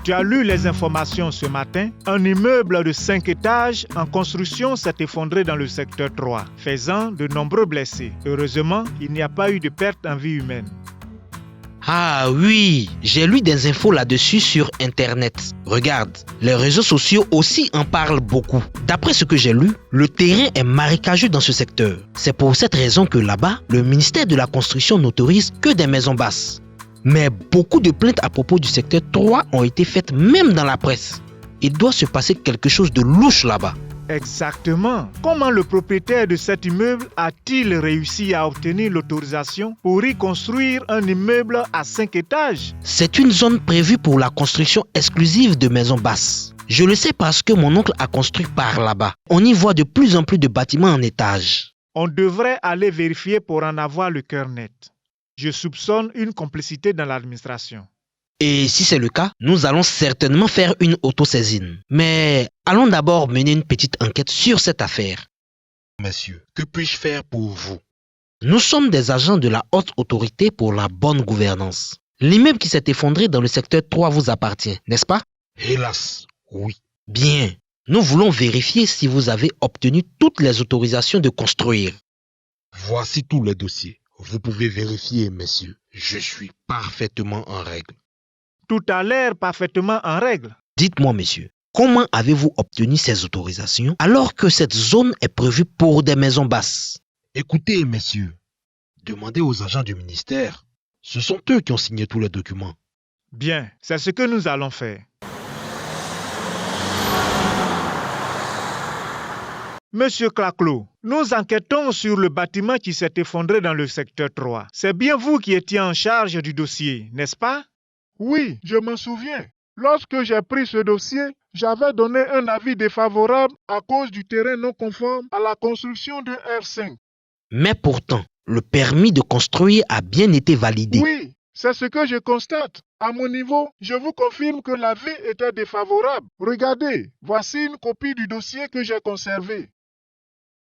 Tu as lu les informations ce matin? Un immeuble de 5 étages en construction s'est effondré dans le secteur 3, faisant de nombreux blessés. Heureusement, il n'y a pas eu de perte en vie humaine. Ah oui, j'ai lu des infos là-dessus sur Internet. Regarde, les réseaux sociaux aussi en parlent beaucoup. D'après ce que j'ai lu, le terrain est marécageux dans ce secteur. C'est pour cette raison que là-bas, le ministère de la Construction n'autorise que des maisons basses. Mais beaucoup de plaintes à propos du secteur 3 ont été faites même dans la presse. Il doit se passer quelque chose de louche là-bas. Exactement. Comment le propriétaire de cet immeuble a-t-il réussi à obtenir l'autorisation pour y construire un immeuble à 5 étages? C'est une zone prévue pour la construction exclusive de maisons basses. Je le sais parce que mon oncle a construit par là-bas. On y voit de plus en plus de bâtiments en étage. On devrait aller vérifier pour en avoir le cœur net. Je soupçonne une complicité dans l'administration. Et si c'est le cas, nous allons certainement faire une autosaisine. Mais allons d'abord mener une petite enquête sur cette affaire. Monsieur, que puis-je faire pour vous? Nous sommes des agents de la haute autorité pour la bonne gouvernance. L'immeuble qui s'est effondré dans le secteur 3 vous appartient, n'est-ce pas? Hélas, oui. Bien. Nous voulons vérifier si vous avez obtenu toutes les autorisations de construire. Voici tous les dossiers. Vous pouvez vérifier, messieurs. Je suis parfaitement en règle. Tout a l'air parfaitement en règle. Dites-moi, monsieur, comment avez-vous obtenu ces autorisations alors que cette zone est prévue pour des maisons basses? Écoutez, messieurs, demandez aux agents du ministère. Ce sont eux qui ont signé tous les documents. Bien, c'est ce que nous allons faire. Monsieur Claclos, nous enquêtons sur le bâtiment qui s'est effondré dans le secteur 3. C'est bien vous qui étiez en charge du dossier, n'est-ce pas? Oui, je m'en souviens. Lorsque j'ai pris ce dossier, j'avais donné un avis défavorable à cause du terrain non conforme à la construction de R5. Mais pourtant, le permis de construire a bien été validé. Oui, c'est ce que je constate. À mon niveau, je vous confirme que l'avis était défavorable. Regardez, voici une copie du dossier que j'ai conservé.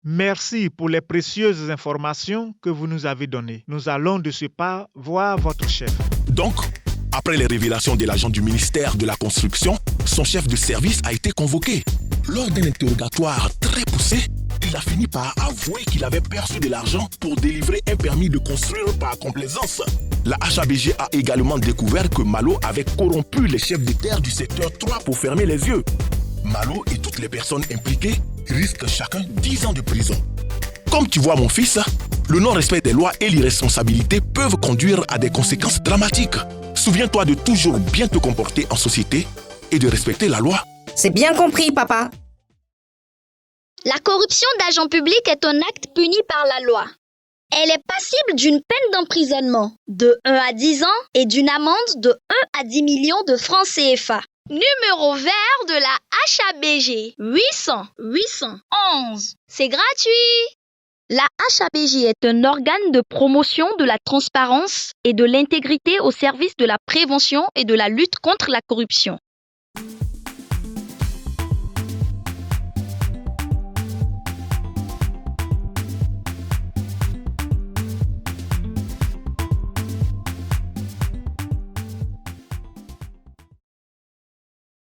Merci pour les précieuses informations que vous nous avez données. Nous allons de ce pas voir votre chef. Donc, après les révélations de l'agent du ministère de la Construction, son chef de service a été convoqué. Lors d'un interrogatoire très poussé, il a fini par avouer qu'il avait perçu de l'argent pour délivrer un permis de construire par complaisance. La HABG a également découvert que Malo avait corrompu les chefs de terre du secteur 3 pour fermer les yeux. Malo et toutes les personnes impliquées risquent chacun 10 ans de prison. Comme tu vois mon fils, le non-respect des lois et l'irresponsabilité peuvent conduire à des conséquences dramatiques. Souviens-toi de toujours bien te comporter en société et de respecter la loi. C'est bien compris, papa. La corruption d'agents publics est un acte puni par la loi. Elle est passible d'une peine d'emprisonnement de 1 à 10 ans et d'une amende de 1 à 10 millions de francs CFA. Numéro vert de la HABG 800 811. C'est gratuit. La HABG est un organe de promotion de la transparence et de l'intégrité au service de la prévention et de la lutte contre la corruption.